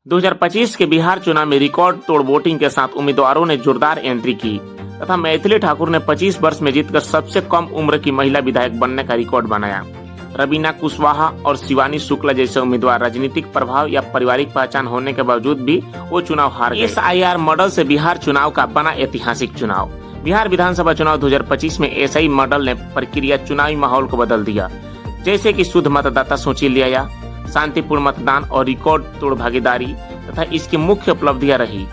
2025 के बिहार चुनाव में रिकॉर्ड तोड़ वोटिंग के साथ उम्मीदवारों ने जोरदार एंट्री की तथा मैथिली ठाकुर ने 25 वर्ष में जीतकर सबसे कम उम्र की महिला विधायक बनने का रिकॉर्ड बनाया। रवीना कुशवाहा और शिवानी शुक्ला जैसे उम्मीदवार राजनीतिक प्रभाव या पारिवारिक पहचान होने के बावजूद भी वो चुनाव हार गए। SIR मॉडल से बिहार चुनाव का बना ऐतिहासिक चुनाव। बिहार विधानसभा चुनाव 2025 में SI मॉडल ने प्रक्रिया चुनावी माहौल को बदल दिया, जैसे कि शुद्ध मतदाता सूची लिया, शांतिपूर्ण मतदान और रिकॉर्ड तोड़ भागीदारी तथा इसकी मुख्य उपलब्धियां रही।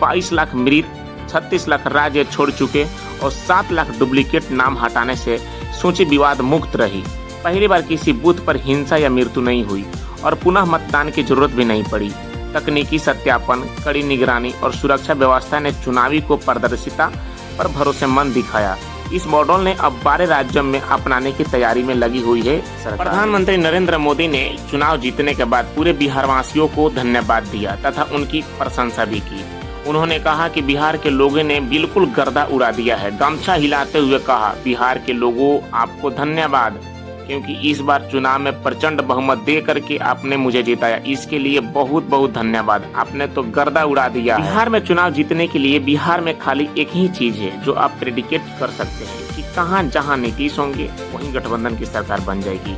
22 लाख मृत, 36 लाख राज्य छोड़ चुके और 7 लाख डुप्लीकेट नाम हटाने से सूची विवाद मुक्त रही। पहली बार किसी बूथ पर हिंसा या मृत्यु नहीं हुई और पुनः मतदान की जरूरत भी नहीं पड़ी। तकनीकी सत्यापन, कड़ी निगरानी और सुरक्षा व्यवस्था ने चुनावी को पारदर्शिता पर भरोसेमंद दिखाया। इस मॉडल ने अब 12 राज्यों में अपनाने की तैयारी में लगी हुई है सरकार। प्रधानमंत्री नरेंद्र मोदी ने चुनाव जीतने के बाद पूरे बिहार वासियों को धन्यवाद दिया तथा उनकी प्रशंसा भी की। उन्होंने कहा कि बिहार के लोगों ने बिल्कुल गर्दा उड़ा दिया है। गमछा हिलाते हुए कहा, बिहार के लोगों आपको धन्यवाद, क्योंकि इस बार चुनाव में प्रचंड बहुमत दे करके आपने मुझे जिताया। इसके लिए बहुत बहुत धन्यवाद, आपने तो गर्दा उड़ा दिया। बिहार में चुनाव जीतने के लिए बिहार में खाली एक ही चीज है जो आप प्रेडिकेट कर सकते हैं कि कहां जहां नीतीश होंगे वहीं गठबंधन की सरकार बन जाएगी,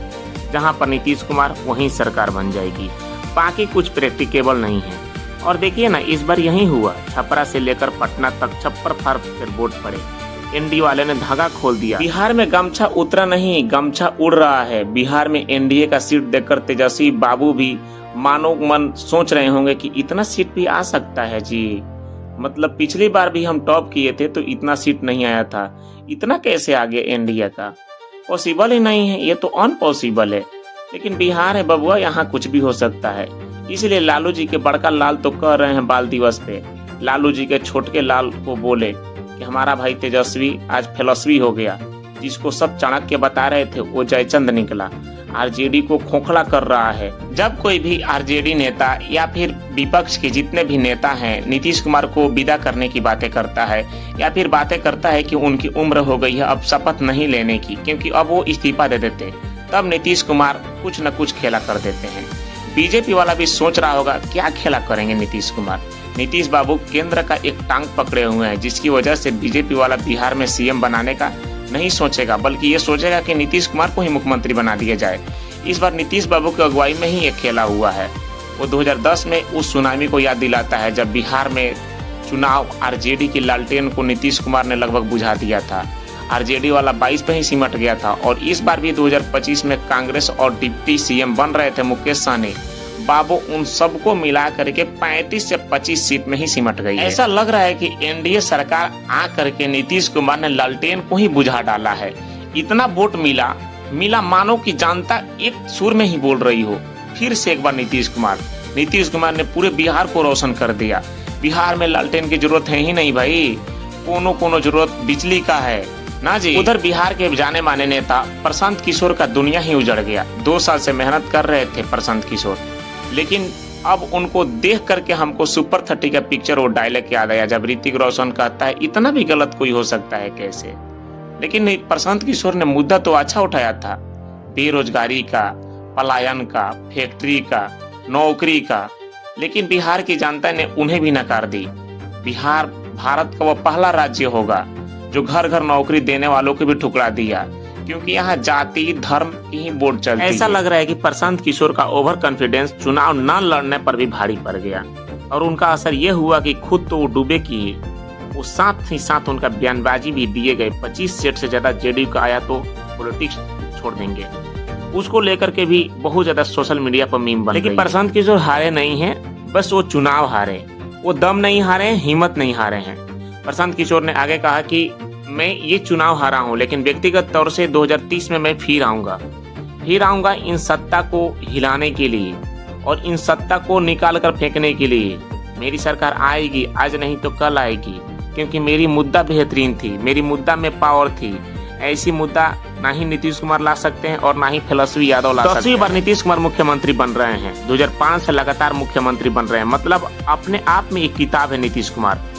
जहां पर नीतीश कुमार वहीं सरकार बन जाएगी। बाकी कुछ प्रैक्टिकेबल नहीं है। और देखिए ना, इस बार यही हुआ। छपरा से लेकर पटना तक छप्पर फाड़ कर वोट पड़े। एनडीए वाले ने धागा खोल दिया। बिहार में गमछा उतरा नहीं, गमछा उड़ रहा है। बिहार में एनडीए का सीट देखकर तेजस्वी बाबू भी मानो मन सोच रहे होंगे कि इतना सीट भी आ सकता है जी। मतलब पिछली बार भी हम टॉप किए थे तो इतना सीट नहीं आया था, इतना कैसे आ गया एनडीए का? पॉसिबल ही नहीं है, ये तो अनपॉसिबल है। लेकिन बिहार है बबुआ, यहाँ कुछ भी हो सकता है। इसलिए लालू जी के बड़का लाल तो कह रहे हैं बाल दिवस पे, लालू जी के छोटके लाल को बोले कि हमारा भाई तेजस्वी आज फिलॉसफी हो गया। जिसको सब चाणक्य बता रहे थे वो जयचंद निकला। आरजेडी को खोखला कर रहा है। जब कोई भी आरजेडी नेता या फिर विपक्ष के जितने भी नेता हैं नीतीश कुमार को विदा करने की बातें करता है या फिर बातें करता है कि उनकी उम्र हो गई है अब शपथ नहीं लेने की, क्योंकि अब वो इस्तीफा दे देते, तब नीतीश कुमार कुछ न कुछ खेला कर देते हैं। बीजेपी वाला भी सोच रहा होगा क्या खेला करेंगे नीतीश कुमार। नीतीश बाबू केंद्र का एक टांग पकड़े हुए हैं, जिसकी वजह से बीजेपी वाला बिहार में सीएम बनाने का नहीं सोचेगा, बल्कि ये सोचेगा कि नीतीश कुमार को ही मुख्यमंत्री बना दिया जाए। इस बार नीतीश बाबू की अगुवाई में ही एक खेला हुआ है। वो 2010 में उस सुनामी को याद दिलाता है जब बिहार में चुनाव आरजेडी की लालटेन को नीतीश कुमार ने लगभग बुझा दिया था। आरजेडी वाला 22 पे ही सिमट गया था। और इस बार भी 2025 में कांग्रेस और डिप्टी सीएम बन रहे थे मुकेश सहनी बाबू, उन सबको मिला करके 35 से 25 सीट में ही सिमट गई है। ऐसा लग रहा है कि एनडीए सरकार आ करके नीतीश कुमार ने लालटेन को ही बुझा डाला है। इतना वोट मिला मानो कि जनता एक सुर में ही बोल रही हो। फिर से एक बार नीतीश कुमार ने पूरे बिहार को रोशन कर दिया। बिहार में लालटेन की जरूरत है ही नहीं भाई, कोनो जरूरत बिजली का है ना जी। उधर बिहार के जाने माने नेता प्रशांत किशोर का दुनिया ही उजड़ गया। 2 साल से मेहनत कर रहे थे प्रशांत किशोर, लेकिन अब उनको देख करके हमको सुपर 30 का पिक्चर और डायलॉग याद आया जब ऋतिक रोशन कहता है इतना भी गलत कोई हो सकता है कैसे। लेकिन प्रशांत किशोर ने मुद्दा तो अच्छा उठाया था, बेरोजगारी का, पलायन का, फैक्ट्री का, नौकरी का, लेकिन बिहार की जनता ने उन्हें भी नकार दी। बिहार भारत का वो पहला राज्य होगा जो घर घर नौकरी देने वालों को भी ठुकरा दिया, क्योंकि यहाँ जाति धर्म की ही वोट चलती है। ऐसा लग रहा है कि प्रशांत किशोर का ओवर कॉन्फिडेंस चुनाव न लड़ने पर भी भारी पड़ गया और उनका असर ये हुआ कि खुद तो वो डूबे की वो साथ ही साथ उनका बयानबाजी भी दिए गए। 25 सीट से ज्यादा जेडीयू का आया तो पॉलिटिक्स छोड़ देंगे, उसको लेकर के भी बहुत ज्यादा सोशल मीडिया पर मीम बन। लेकिन प्रशांत किशोर हारे नहीं है, बस वो चुनाव हारे, वो दम नहीं हारे, हिम्मत नहीं हारे हैं। प्रशांत किशोर ने आगे कहा कि मैं ये चुनाव हारा हूँ, लेकिन व्यक्तिगत तौर से 2030 में मैं फिर आऊंगा इन सत्ता को हिलाने के लिए और इन सत्ता को निकाल कर फेंकने के लिए। मेरी सरकार आएगी, आज नहीं तो कल आएगी, क्योंकि मेरी मुद्दा बेहतरीन थी, मेरी मुद्दा में पावर थी। ऐसी मुद्दा ना ही नीतीश कुमार ला सकते हैं और ना ही तेजस्वी यादव ला सकते हैं। 10वीं बार नीतीश कुमार मुख्यमंत्री बन रहे हैं, 2005 से लगातार मुख्यमंत्री बन रहे हैं। मतलब अपने आप में एक किताब है नीतीश कुमार।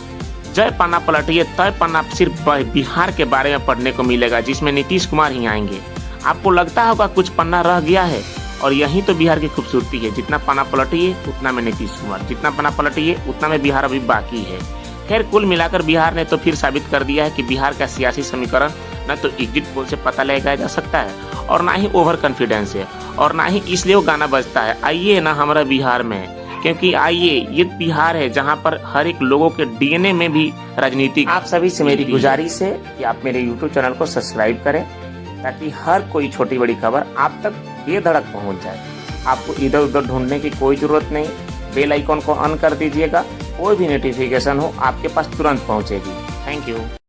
जय पन्ना पलटिए तय पन्ना सिर्फ बिहार के बारे में पढ़ने को मिलेगा, जिसमें नीतीश कुमार ही आएंगे। आपको लगता होगा कुछ पन्ना रह गया है और यही तो बिहार की खूबसूरती है, जितना पना पलटिए उतना में नीतीश कुमार, जितना पना पलटिए उतना में बिहार अभी बाकी है। खैर कुल मिलाकर बिहार ने तो फिर साबित कर दिया है कि बिहार का सियासी समीकरण न तो एग्जिट पोल से पता लगाया जा सकता है और ना ही ओवर कॉन्फिडेंस है और ना ही इसलिए वो गाना बजता है आइए ना हमारा बिहार में, क्योंकि आइए ये बिहार है जहां पर हर एक लोगों के डीएनए में भी राजनीति। आप सभी से मेरी गुजारिश है कि आप मेरे यूट्यूब चैनल को सब्सक्राइब करें ताकि हर कोई छोटी बड़ी खबर आप तक बेधड़क पहुंच जाए। आपको इधर उधर ढूंढने की कोई जरूरत नहीं, बेल आइकॉन को ऑन कर दीजिएगा, कोई भी नोटिफिकेशन हो आपके पास तुरंत पहुंचेगी। Thank you.